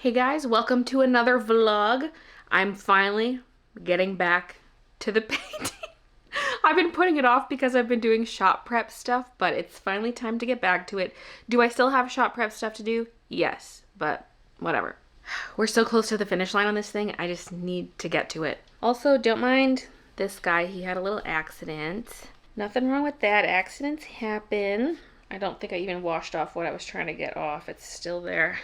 Hey guys, welcome to another vlog. I'm finally getting back to the painting. I've been putting it off because I've been doing shop prep stuff, but it's finally time to get back to it. Do I still have shop prep stuff to do? Yes, but whatever. We're so close to the finish line on this thing, I just need to get to it. Also, don't mind this guy, he had a little accident. Nothing wrong with that, accidents happen. I don't think I even washed off what I was trying to get off, it's still there.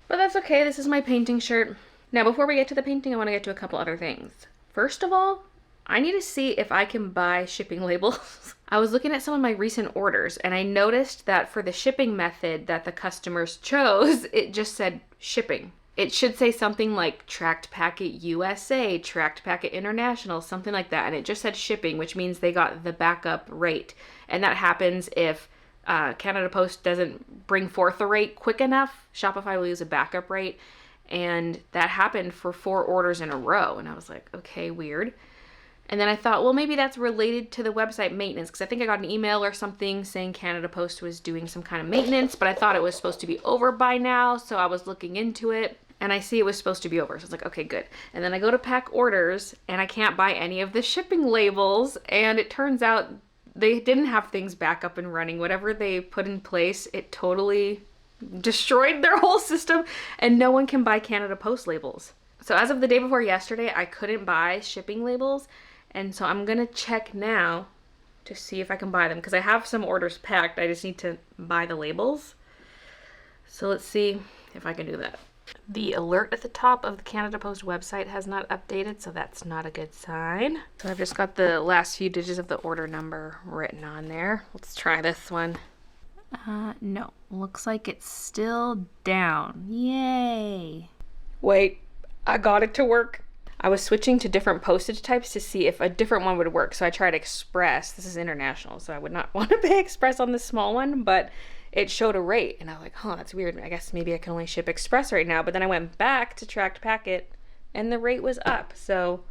But that's okay, this is my painting shirt. Now before we get to the painting, I want to get to a couple other things. First of all, I need to see if I can buy shipping labels. I was looking at some of my recent orders and I noticed that for the shipping method that the customers chose, it just said shipping. It should say something like tracked packet USA, tracked packet international, something like that. And it just said shipping, which means they got the backup rate. And that happens if Canada Post doesn't bring forth the rate quick enough. Shopify will use a backup rate. And that happened for 4 orders in a row. And I was like, okay, weird. And then I thought, well, maybe that's related to the website maintenance, because I think I got an email or something saying Canada Post was doing some kind of maintenance, but I thought it was supposed to be over by now. So I was looking into it and I see it was supposed to be over. So I was like, okay, good. And then I go to pack orders and I can't buy any of the shipping labels. And it turns out they didn't have things back up and running. Whatever they put in place, it totally destroyed their whole system and no one can buy Canada Post labels. So as of the day before yesterday, I couldn't buy shipping labels. And so I'm gonna check now to see if I can buy them because I have some orders packed. I just need to buy the labels. So let's see if I can do that. The alert at the top of the Canada Post website has not updated, so that's not a good sign. So I've just got the last few digits of the order number written on there. Let's try this one. No, looks like it's still down. Yay. Wait, I got it to work. I was switching to different postage types to see if a different one would work. So I tried Express. This is international, so I would not want to pay Express on this small one, but it showed a rate. And I was like, oh, that's weird. I guess maybe I can only ship Express right now. But then I went back to tracked packet and the rate was up. So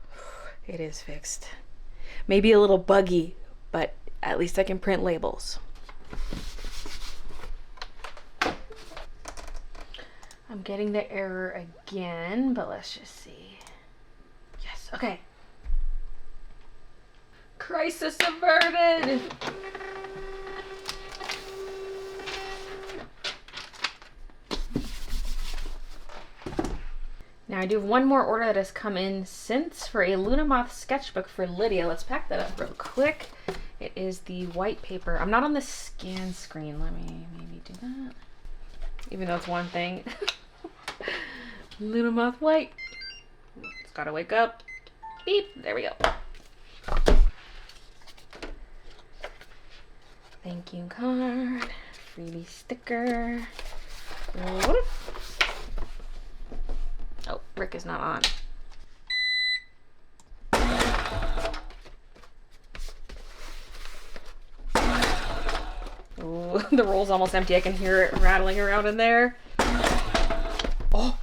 it is fixed. Maybe a little buggy, but at least I can print labels. I'm getting the error again, but let's just see. Yes, okay. Crisis averted! Now I do have one more order that has come in since for a Luna Moth sketchbook for Lydia. Let's pack that up real quick. It is the white paper. I'm not on the scan screen. Let me maybe do that. Even though it's one thing. Luna Moth white. It's gotta wake up. Beep. There we go. Thank you card. Freebie sticker. Oh, Rick is not on. Ooh, the roll's almost empty. I can hear it rattling around in there. Oh,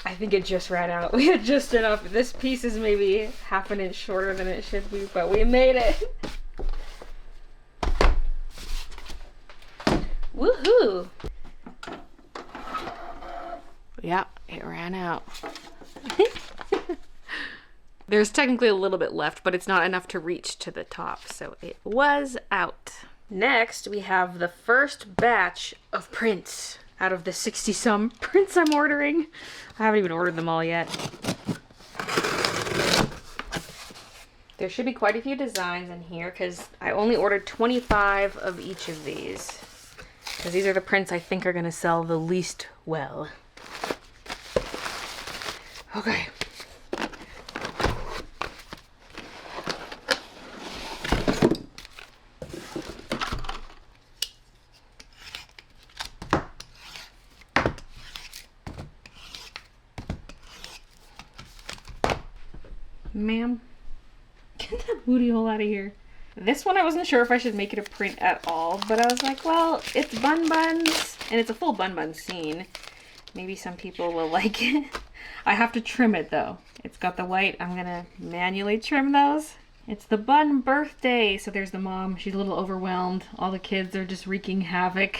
I think it just ran out. We had just enough. This piece is maybe half an inch shorter than it should be, but we made it. Woohoo! Yeah, it ran out. There's technically a little bit left, but it's not enough to reach to the top, so it was out. Next, we have the first batch of prints out of the 60-some prints I'm ordering. I haven't even ordered them all yet. There should be quite a few designs in here because I only ordered 25 of each of these. Because these are the prints I think are going to sell the least well. Okay. Ma'am, get that booty hole out of here. This one I wasn't sure if I should make it a print at all, but I was like, well, it's bun buns, and it's a full bun bun scene. Maybe some people will like it. I have to trim it though. It's got the white. I'm gonna manually trim those. It's the bun birthday. So there's the mom. She's a little overwhelmed. All the kids are just wreaking havoc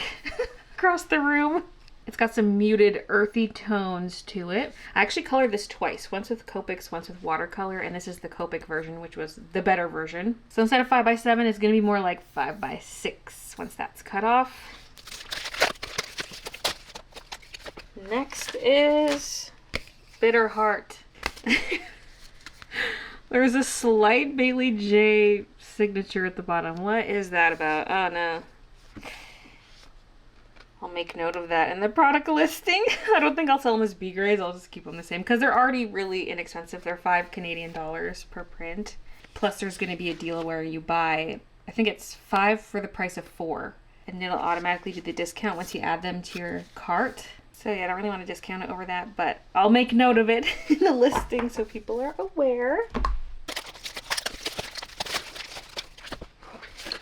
across the room. It's got some muted earthy tones to it. I actually colored this twice, once with Copics, once with watercolor, and this is the Copic version, which was the better version. So instead of 5x7, it's gonna be more like 5x6 once that's cut off. Next is Bitter Heart. There's a slight Baylee J signature at the bottom. What is that about? Oh no. I'll make note of that in the product listing. I don't think I'll sell them as B grades. I'll just keep them the same because they're already really inexpensive. They're $5 Canadian per print. Plus there's going to be a deal where you buy, I think it's 5 for the price of 4. And it'll automatically do the discount once you add them to your cart. So yeah, I don't really want to discount it over that, but I'll make note of it in the listing so people are aware.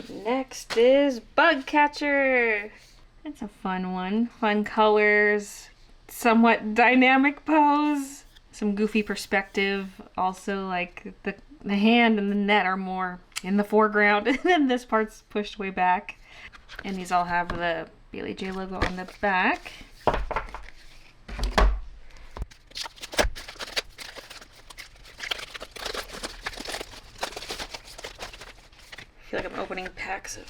Next is Bug Catcher. It's a fun one. Fun colors, somewhat dynamic pose, some goofy perspective. Also, like the hand and the net are more in the foreground, and then this part's pushed way back. And these all have the Baylee J logo on the back. I feel like I'm opening packs of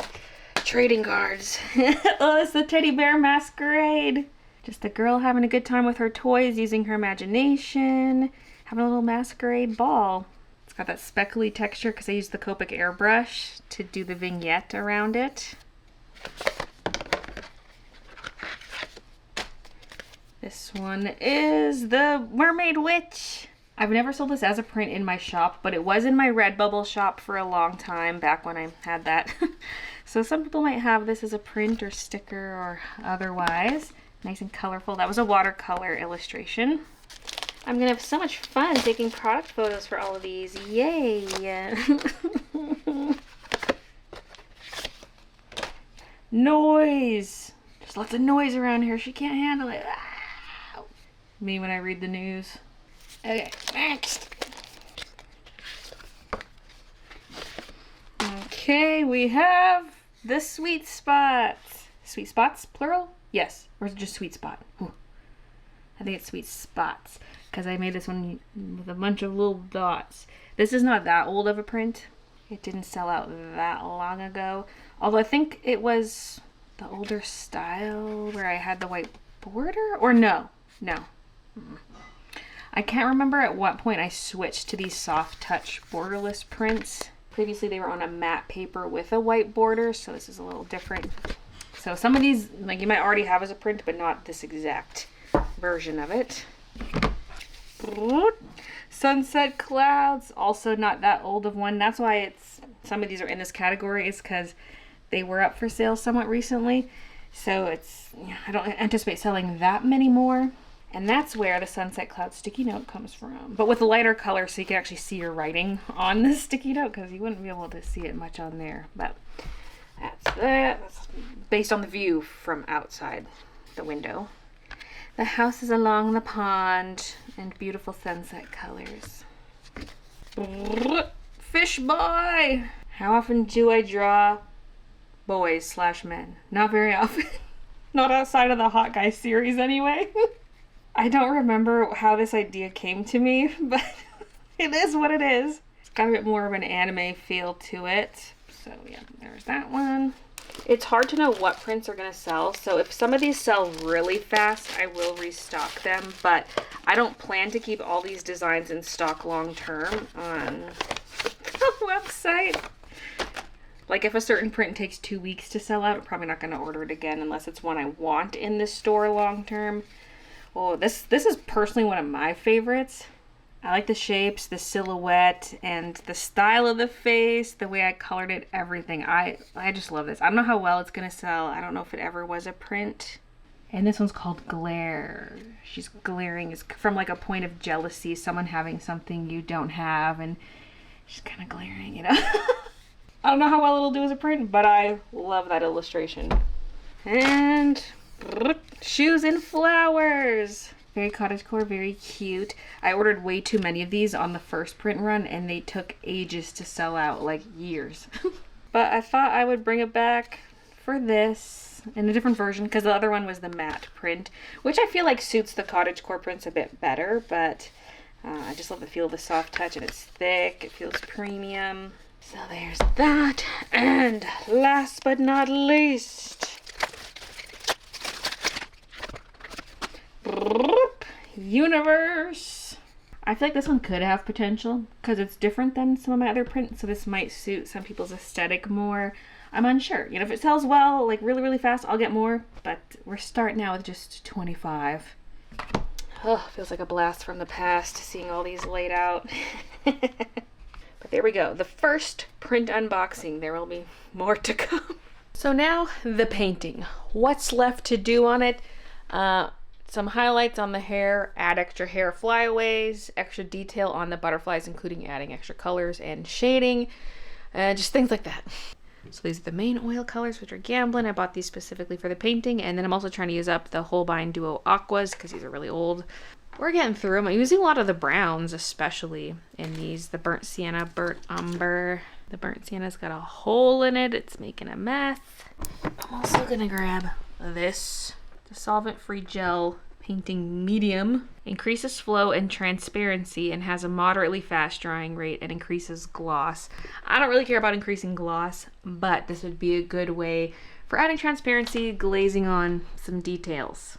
trading cards. Oh, it's the Teddy Bear Masquerade. Just a girl having a good time with her toys, using her imagination, having a little masquerade ball. It's got that speckly texture because I used the Copic airbrush to do the vignette around it. This one is the Mermaid Witch. I've never sold this as a print in my shop, but it was in my Redbubble shop for a long time back when I had that. So some people might have this as a print or sticker or otherwise. Nice and colorful. That was a watercolor illustration. I'm gonna have so much fun taking product photos for all of these. Yay! Noise! There's lots of noise around here. She can't handle it. Ah! Me when I read the news. Okay, next. Okay, we have the Sweet Spots. Sweet Spots, plural? Yes. Or is it just Sweet Spot? Ooh. I think it's Sweet Spots because I made this one with a bunch of little dots. This is not that old of a print. It didn't sell out that long ago. Although I think it was the older style where I had the white border. Or no. I can't remember at what point I switched to these soft touch borderless prints. Previously they were on a matte paper with a white border, so this is a little different. So some of these, like, you might already have as a print, but not this exact version of it. Sunset Clouds, also not that old of one. That's why it's, some of these are in this category, is because they were up for sale somewhat recently. So it's, I don't anticipate selling that many more. And that's where the Sunset Cloud sticky note comes from. But with a lighter color so you can actually see your writing on the sticky note, because you wouldn't be able to see it much on there. But that's that. That's based on the view from outside the window. The house is along the pond and beautiful sunset colors. Fish boy! How often do I draw boys / men? Not very often. Not outside of the Hot Guy series anyway. I don't remember how this idea came to me, but it is what it is. It's got a bit more of an anime feel to it. So yeah, there's that one. It's hard to know what prints are going to sell, so if some of these sell really fast, I will restock them, but I don't plan to keep all these designs in stock long term on the website. Like if a certain print takes 2 weeks to sell out, I'm probably not going to order it again unless it's one I want in this store long term. Oh, this is personally one of my favorites. I like the shapes, the silhouette, and the style of the face, the way I colored it, everything. I just love this. I don't know how well it's going to sell. I don't know if it ever was a print. And this one's called Glare. She's glaring. It's from like a point of jealousy, someone having something you don't have, and she's kind of glaring, you know? I don't know how well it'll do as a print, but I love that illustration. And Shoes and Flowers. Very cottagecore, very cute. I ordered way too many of these on the first print run and they took ages to sell out, like years. But I thought I would bring it back for this. in a different version because the other one was the matte print, which I feel like suits the cottagecore prints a bit better, but I just love the feel of the soft touch, and it's thick. It feels premium. So there's that. And last but not least, Universe. I feel like this one could have potential because it's different than some of my other prints, so this might suit some people's aesthetic more. I'm unsure. You know, if it sells well, like really, really fast, I'll get more, but we're starting out with just 25. Oh, feels like a blast from the past seeing all these laid out. But there we go. The first print unboxing. There will be more to come. So now the painting. What's left to do on it? Some highlights on the hair, add extra hair flyaways, extra detail on the butterflies, including adding extra colors and shading, just things like that. So these are the main oil colors, which are Gamblin. I bought these specifically for the painting, and then I'm also trying to use up the Holbein Duo Aquas because these are really old. We're getting through them. I'm using a lot of the browns, especially in these. The burnt sienna, burnt umber. The burnt sienna's got a hole in it. It's making a mess. I'm also gonna grab this. Solvent-free gel painting medium, increases flow and transparency and has a moderately fast drying rate and increases gloss. I don't really care about increasing gloss, but this would be a good way for adding transparency, glazing on some details.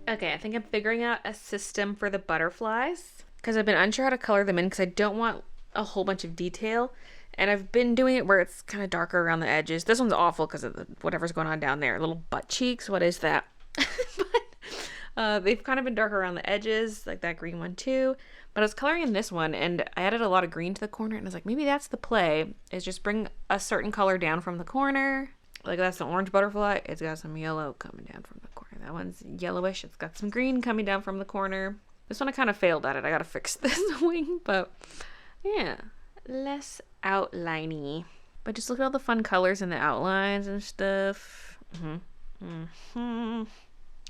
Okay, I think I'm figuring out a system for the butterflies because I've been unsure how to color them in because I don't want a whole bunch of detail. And I've been doing it where it's kind of darker around the edges. This one's awful because of whatever's going on down there. Little butt cheeks, what is that? But they've kind of been darker around the edges, like that green one too. But I was coloring in this one and I added a lot of green to the corner and I was like, maybe that's the play, is just bring a certain color down from the corner. Like that's the orange butterfly. It's got some yellow coming down from the corner. That one's yellowish. It's got some green coming down from the corner. This one I kind of failed at it. I gotta fix this wing, but yeah, less outliney. But just look at all the fun colors in the outlines and stuff.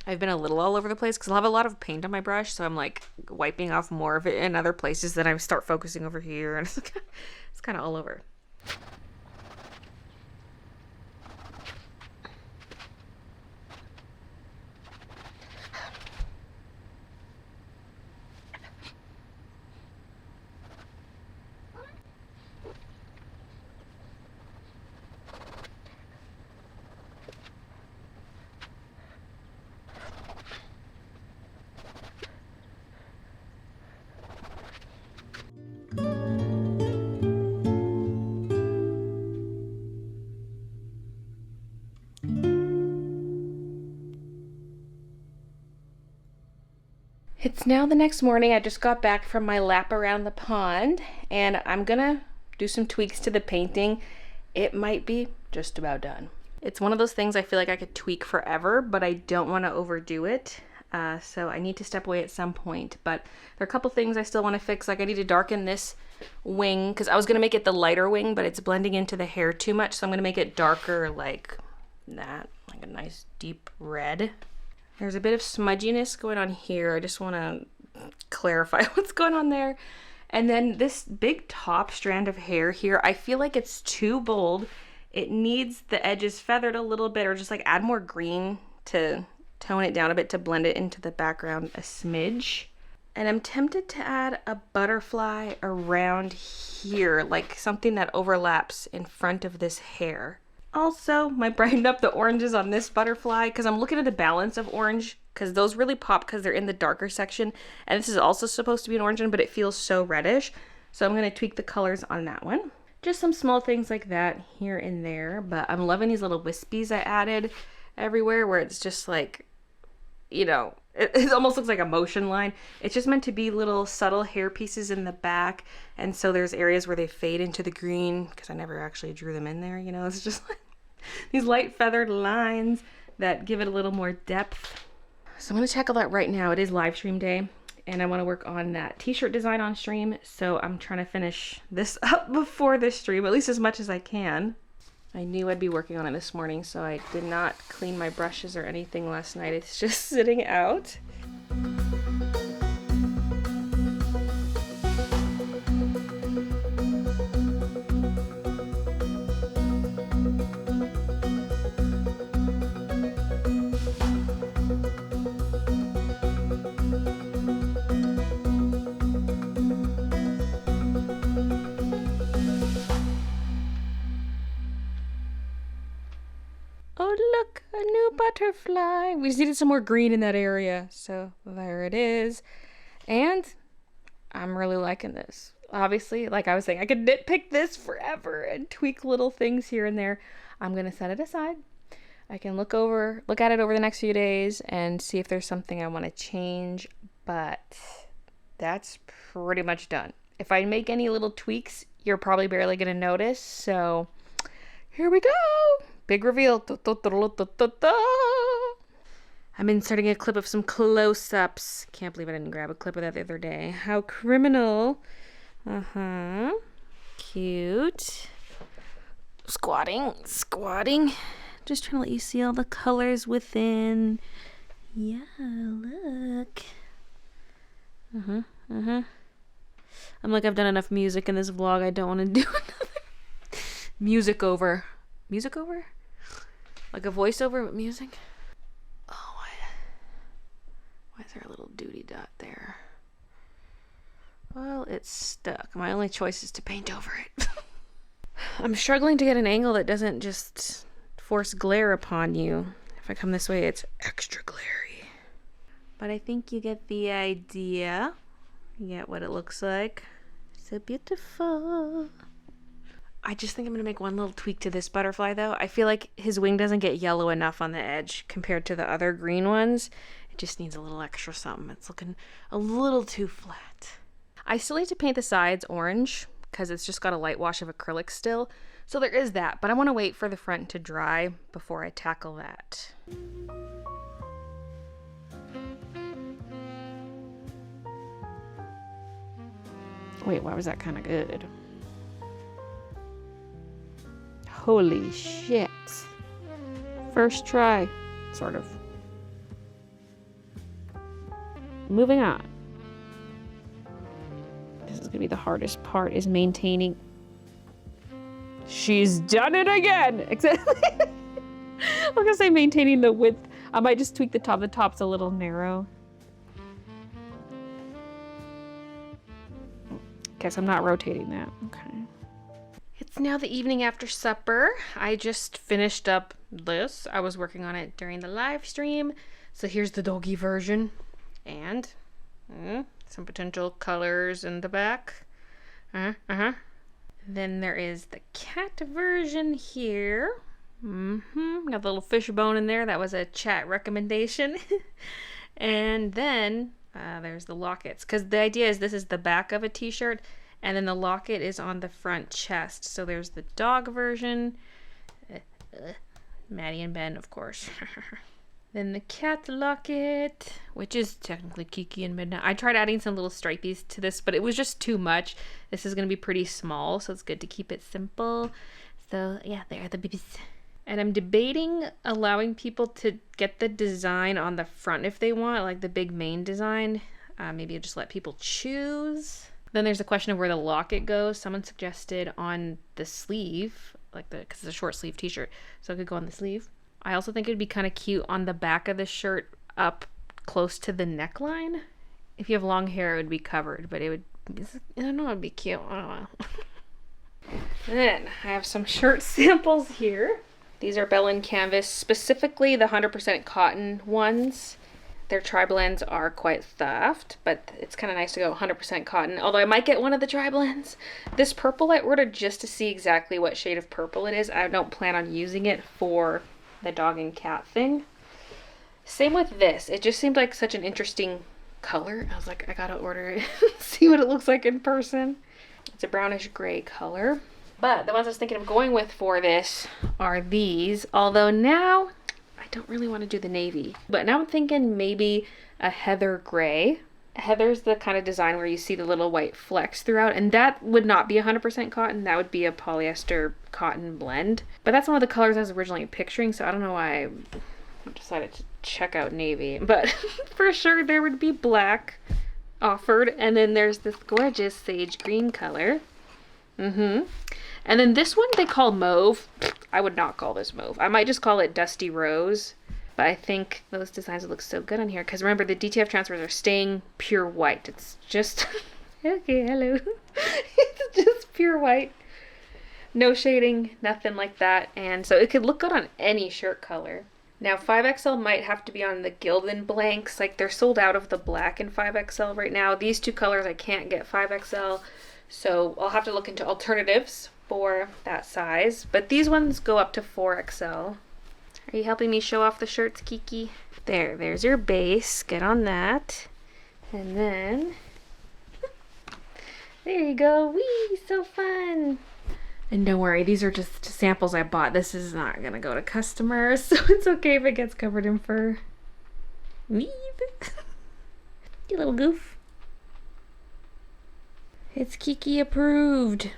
I've been a little all over the place because I'll have a lot of paint on my brush, so I'm like wiping off more of it in other places. Then I start focusing over here, and it's kind of all over. It's now the next morning. I just got back from my lap around the pond, and I'm gonna do some tweaks to the painting. It might be just about done. It's one of those things I feel like I could tweak forever, but I don't want to overdo it. So I need to step away at some point. But there are a couple things I still want to fix. Like I need to darken this wing because I was going to make it the lighter wing, but it's blending into the hair too much. So I'm going to make it darker like that, like a nice deep red. There's a bit of smudginess going on here. I just want to clarify what's going on there. And then this big top strand of hair here, I feel like it's too bold. It needs the edges feathered a little bit, or just like add more green to tone it down a bit to blend it into the background a smidge. And I'm tempted to add a butterfly around here, like something that overlaps in front of this hair. Also, might brighten up the oranges on this butterfly because I'm looking at the balance of orange because those really pop because they're in the darker section. And this is also supposed to be an orange one, but it feels so reddish. So I'm going to tweak the colors on that one. Just some small things like that here and there. But I'm loving these little wispies I added everywhere where it's just like, you know, it almost looks like a motion line. It's just meant to be little subtle hair pieces in the back. And so there's areas where they fade into the green because I never actually drew them in there. You know, it's just like these light feathered lines that give it a little more depth. So I'm going to tackle that right now. It is live stream day and I want to work on that t-shirt design on stream. So I'm trying to finish this up before this stream, at least as much as I can. I knew I'd be working on it this morning, so I did not clean my brushes or anything last night. It's just sitting out. Oh, look, a new butterfly. We just needed some more green in that area. So there it is. And I'm really liking this. Obviously, like I was saying, I could nitpick this forever and tweak little things here and there. I'm going to set it aside. I can look at it over the next few days and see if there's something I want to change. But that's pretty much done. If I make any little tweaks, you're probably barely going to notice. So here we go. Big reveal. I'm inserting a clip of some close-ups. Can't believe I didn't grab a clip of that the other day. How criminal. Cute. Squatting. Just trying to let you see all the colors within. Yeah, look. I'm like, I've done enough music in this vlog. I don't want to do another music over. Music over? Like a voiceover with music? Oh, why is there a little duty dot there? Well, it's stuck. My only choice is to paint over it. I'm struggling to get an angle that doesn't just force glare upon you. If I come this way, it's extra glary. But I think you get the idea. You get what it looks like. So beautiful. I just think I'm going to make one little tweak to this butterfly, though. I feel like his wing doesn't get yellow enough on the edge compared to the other green ones. It just needs a little extra something. It's looking a little too flat. I still need to paint the sides orange because it's just got a light wash of acrylic still. So there is that, but I want to wait for the front to dry before I tackle that. Wait, why was that kind of good? Holy shit. First try, sort of. Moving on. This is gonna be the hardest part, is maintaining. She's done it again! Exactly. I'm gonna say maintaining the width. I might just tweak the top. The top's a little narrow. Guess I'm not rotating that. Okay. It's now the evening after supper. I just finished up this. I was working on it during the live stream. So here's the doggy version. And some potential colors in the back. Then there is the cat version here. Got the little fish bone in there. That was a chat recommendation. And then There's the lockets. Because the idea is this is the back of a t-shirt, and then the locket is on the front chest. So there's the dog version. Maddie and Ben, of course. Then the cat locket, which is technically Kiki and Midnight. I tried adding some little stripies to this, but it was just too much. This is going to be pretty small, so it's good to keep it simple. So yeah, there are the babies. And I'm debating allowing people to get the design on the front if they want, like the big main design. Maybe just let people choose. Then there's a question of where the locket goes. Someone suggested on the sleeve, because it's a short sleeve t-shirt, so it could go on the sleeve. I also think it'd be kind of cute on the back of the shirt up close to the neckline. If you have long hair, it would be covered, but it would, I don't know, it'd be cute. I don't know. Then I have some shirt samples here. These are Bellin Canvas, specifically the 100% cotton ones. Their tri-blends are quite soft, but it's kind of nice to go 100% cotton, although I might get one of the tri-blends. This purple I ordered just to see exactly what shade of purple it is. I don't plan on using it for the dog and cat thing. Same with this. It just seemed like such an interesting color. I was like, I gotta order it, see what it looks like in person. It's a brownish gray color. But the ones I was thinking of going with for this are these, although now I don't really want to do the navy. But now I'm thinking maybe a heather gray. Heather's the kind of design where you see the little white flecks throughout, and that would not be 100% cotton. That would be a polyester cotton blend. But that's one of the colors I was originally picturing, so I don't know why I decided to check out navy. But for sure there would be black offered, and then there's this gorgeous sage green color. And then this one they call mauve. I would not call this mauve. I might just call it dusty rose. But I think those designs look so good on here. Because remember, the DTF transfers are staying pure white. It's just... okay, hello. It's just pure white. No shading, nothing like that. And so it could look good on any shirt color. Now 5XL might have to be on the Gildan blanks. Like, they're sold out of the black in 5XL right now. These two colors I can't get 5XL. So I'll have to look into alternatives for that size. But these ones go up to 4XL. Are you helping me show off the shirts, Kiki? There's your base. Get on that. And then... there you go. Whee! So fun! And don't worry, these are just samples I bought. This is not gonna go to customers, so it's okay if it gets covered in fur. Whee! You little goof. It's Kiki approved.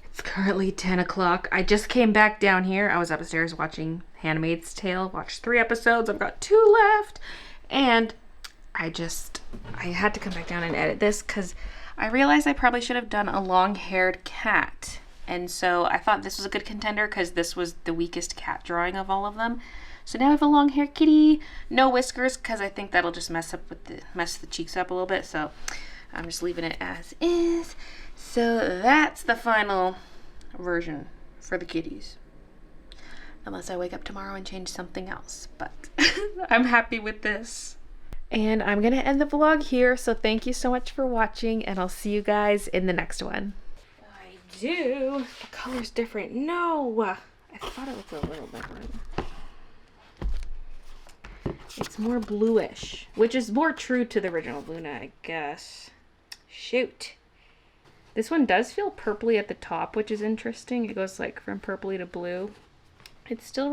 It's currently 10 o'clock. I just came back down here. I was upstairs watching Handmaid's Tale. Watched 3 episodes. I've got 2 left. And I had to come back down and edit this because I realized I probably should have done a long-haired cat. And so I thought this was a good contender because this was the weakest cat drawing of all of them. So now I have a long-haired kitty. No whiskers because I think that'll just mess the cheeks up a little bit. So I'm just leaving it as is. So that's the final version for the kitties. Unless I wake up tomorrow and change something else. But I'm happy with this. And I'm going to end the vlog here. So thank you so much for watching. And I'll see you guys in the next one. I do. The color's different. No. I thought it looked a little different. It's more bluish. Which is more true to the original Luna, I guess. Shoot. This one does feel purpley at the top, which is interesting. It goes like from purpley to blue. It's still